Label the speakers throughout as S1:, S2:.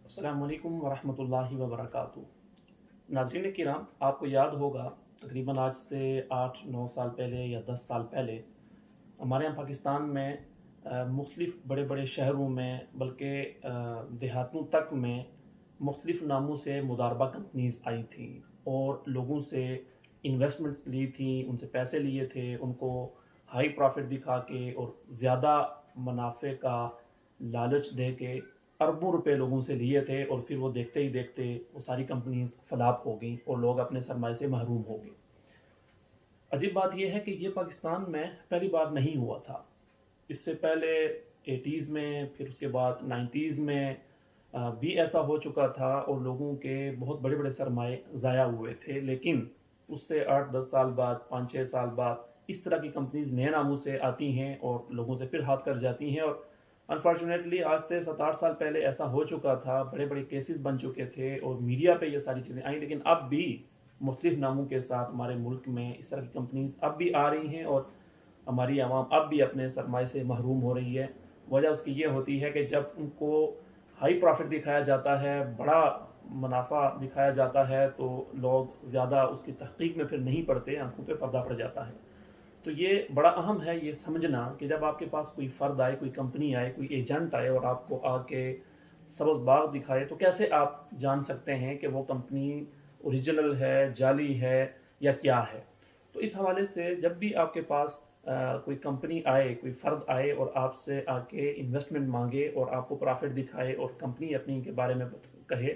S1: अस्सलामु अलैकुम वरहमतुल्लाहि वबरकातुहू। नाज़रीन किराम, आपको याद होगा तकरीबन आज से 8-9 साल पहले या 10 साल पहले हमारे यहाँ पाकिस्तान में मुख्तलिफ़ बड़े बड़े शहरों में बल्कि देहातों तक में मुख्तलिफ़ नामों से मुदारबा कंपनीज़ आई थी और लोगों से इन्वेस्टमेंट्स ली थी, उनसे पैसे लिए थे, उनको हाई प्रॉफिट दिखा के और ज़्यादा मुनाफे का लालच दे के अरबों रुपए लोगों से लिए थे और फिर वो देखते ही देखते वो सारी कंपनीज फलाप हो गई और लोग अपने सरमाए से महरूम हो गए। अजीब बात यह है कि ये पाकिस्तान में पहली बार नहीं हुआ था। इससे पहले 80s में, फिर उसके बाद 90s में भी ऐसा हो चुका था और लोगों के बहुत बड़े बड़े सरमाए ज़ाया हुए थे। लेकिन उससे 8-10 साल बाद, 5-6 साल बाद इस तरह की कंपनीज नए नामों से आती हैं और लोगों से फिर हाथ कर जाती हैं। और अनफॉर्चुनेटली आज से 7-8 साल पहले ऐसा हो चुका था, बड़े बड़े केसेस बन चुके थे और मीडिया पे ये सारी चीज़ें आई। लेकिन अब भी मुख्तलिफ नामों के साथ हमारे मुल्क में इस तरह की कंपनीज अब भी आ रही हैं और हमारी आवाम अब भी अपने सरमाए से महरूम हो रही है। वजह उसकी ये होती है कि जब उनको हाई प्रॉफिट दिखाया जाता है, बड़ा मुनाफा दिखाया जाता है, तो लोग ज़्यादा उसकी तहकीक में फिर नहीं पड़ते, आंखों पे पर्दा पड़ जाता है। तो ये बड़ा अहम है ये समझना कि जब आपके पास कोई फ़र्द आए, कोई कंपनी आए, कोई एजेंट आए और आपको आके सबज़ बाग दिखाए, तो कैसे आप जान सकते हैं कि वो कंपनी ओरिजिनल है, जाली है या क्या है। तो इस हवाले से जब भी आपके पास कोई कंपनी आए, कोई फ़र्द आए और आपसे आके इन्वेस्टमेंट मांगे और आपको प्रॉफिट दिखाए और कंपनी अपनी के बारे में कहे,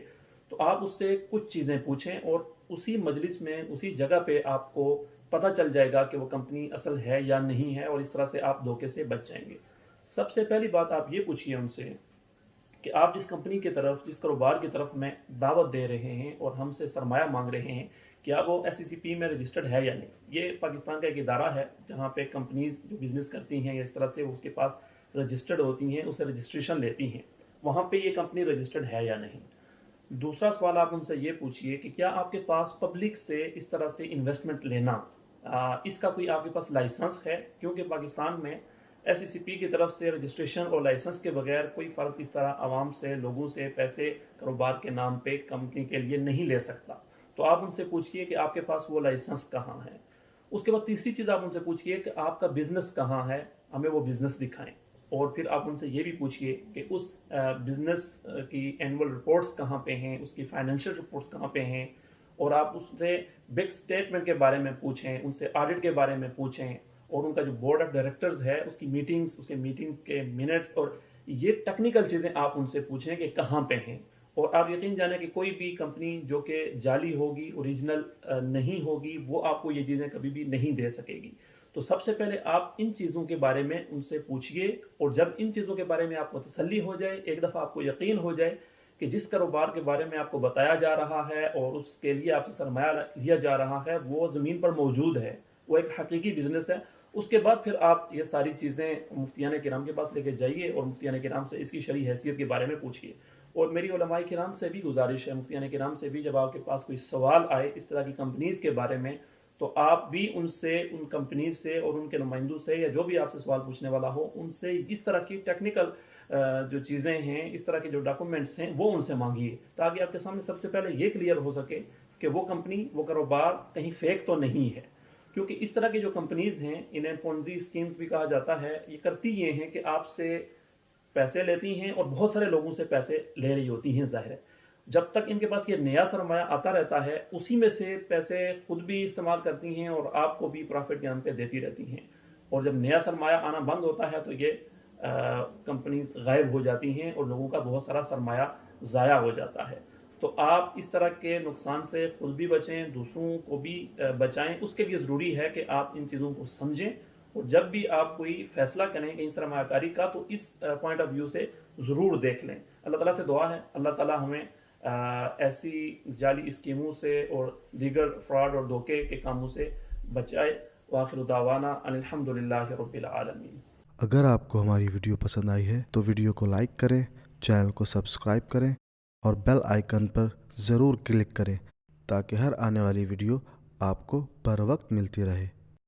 S1: तो आप उससे कुछ चीज़ें पूछें और उसी मजलिस में, उसी जगह पे आपको पता चल जाएगा कि वो कंपनी असल है या नहीं है और इस तरह से आप धोखे से बच जाएंगे। सबसे पहली बात आप ये पूछिए उनसे कि आप जिस कंपनी की तरफ, जिस कारोबार की तरफ में दावत दे रहे हैं और हमसे सरमाया मांग रहे हैं, क्या वो SECP में रजिस्टर्ड है या नहीं। ये पाकिस्तान का एक इदारा है जहाँ पे कंपनीज जो बिज़नेस करती हैं या इस तरह से उसके पास रजिस्टर्ड होती हैं, उससे रजिस्ट्रेशन लेती हैं, वहाँ पे ये कंपनी रजिस्टर्ड है या नहीं। दूसरा सवाल आप उनसे ये पूछिए कि क्या आपके पास पब्लिक से इस तरह से इन्वेस्टमेंट लेना, इसका कोई आपके पास लाइसेंस है। क्योंकि पाकिस्तान में SECP की तरफ से रजिस्ट्रेशन और लाइसेंस के बगैर कोई फ़र्द इस तरह आवाम से, लोगों से पैसे कारोबार के नाम पे कंपनी के लिए नहीं ले सकता। तो आप उनसे पूछिए कि आपके पास वो लाइसेंस कहाँ है। उसके बाद तीसरी चीज़ आप उनसे पूछिए कि आपका बिजनेस कहाँ है, हमें वो बिजनेस दिखाएं। और फिर आप उनसे ये भी पूछिए कि उस बिजनेस की एनुअल रिपोर्ट्स कहाँ पे हैं, उसकी फाइनेंशियल रिपोर्ट्स कहाँ पे हैं। और आप उससे बिग स्टेटमेंट के बारे में पूछें, उनसे ऑडिट के बारे में पूछें और उनका जो बोर्ड ऑफ डायरेक्टर्स है उसकी मीटिंग्स, उसके मीटिंग के मिनट्स और ये टेक्निकल चीज़ें आप उनसे पूछें कि कहाँ पे हैं। और आप यकीन जाने कि कोई भी कंपनी जो कि जाली होगी, ओरिजिनल नहीं होगी, वो आपको ये चीज़ें कभी भी नहीं दे सकेगी। तो सबसे पहले आप इन चीज़ों के बारे में उनसे पूछिए और जब इन चीज़ों के बारे में आपको तसल्ली हो जाए, एक दफ़ा आपको यकीन हो जाए कि जिस कारोबार के बारे में आपको बताया जा रहा है और उसके लिए आपसे सरमाया लिया जा रहा है वो ज़मीन पर मौजूद है, वो एक हकीकी बिजनेस है, उसके बाद फिर आप ये सारी चीज़ें मुफ्तियान किराम के पास लेके जाइए और मुफ्तियान किराम से इसकी शरई हैसियत के बारे में पूछिए। और मेरी उलमाए किराम से भी गुजारिश है, मुफ्तियान किराम से भी, जब आपके पास कोई सवाल आए इस तरह की कंपनीज़ के बारे में, तो आप भी उनसे, उन कंपनीज से और उनके नुमाइंदों से या जो भी आपसे सवाल पूछने वाला हो उनसे इस तरह की टेक्निकल जो चीज़ें हैं, इस तरह के जो डॉक्यूमेंट्स हैं वो उनसे मांगिए, ताकि आपके सामने सबसे पहले ये क्लियर हो सके कि वो कंपनी, वो कारोबार कहीं फेक तो नहीं है। क्योंकि इस तरह की जो कंपनीज हैं, इन्हें पोंजी स्कीम्स भी कहा जाता है, ये करती ये हैं कि आपसे पैसे लेती हैं और बहुत सारे लोगों से पैसे ले रही होती हैं। ज़ाहिर है जब तक इनके पास ये नया सरमाया आता रहता है उसी में से पैसे खुद भी इस्तेमाल करती हैं और आपको भी प्रॉफिट के नाम पे देती रहती हैं। और जब नया सरमाया आना बंद होता है तो ये कंपनीज गायब हो जाती हैं और लोगों का बहुत सारा सरमाया ज़ाया हो जाता है। तो आप इस तरह के नुकसान से खुद भी बचें, दूसरों को भी बचाएं। उसके लिए ज़रूरी है कि आप इन चीज़ों को समझें और जब भी आप कोई फैसला करें कहीं सरमायाकारी का तो इस पॉइंट ऑफ व्यू से ज़रूर देख लें। अल्लाह ताला से दुआ है अल्लाह ताला हमें ऐसी जाली स्कीमों से और दीगर फ्रॉड और धोखे के कामों से बचाए। वाखिर दावाना अल्हम्दुलिल्लाहि रब्बिल आलमीन।
S2: अगर आपको हमारी वीडियो पसंद आई है तो वीडियो को लाइक करें, चैनल को सब्सक्राइब करें और बेल आइकन पर ज़रूर क्लिक करें ताकि हर आने वाली वीडियो आपको बर वक्त मिलती रहे।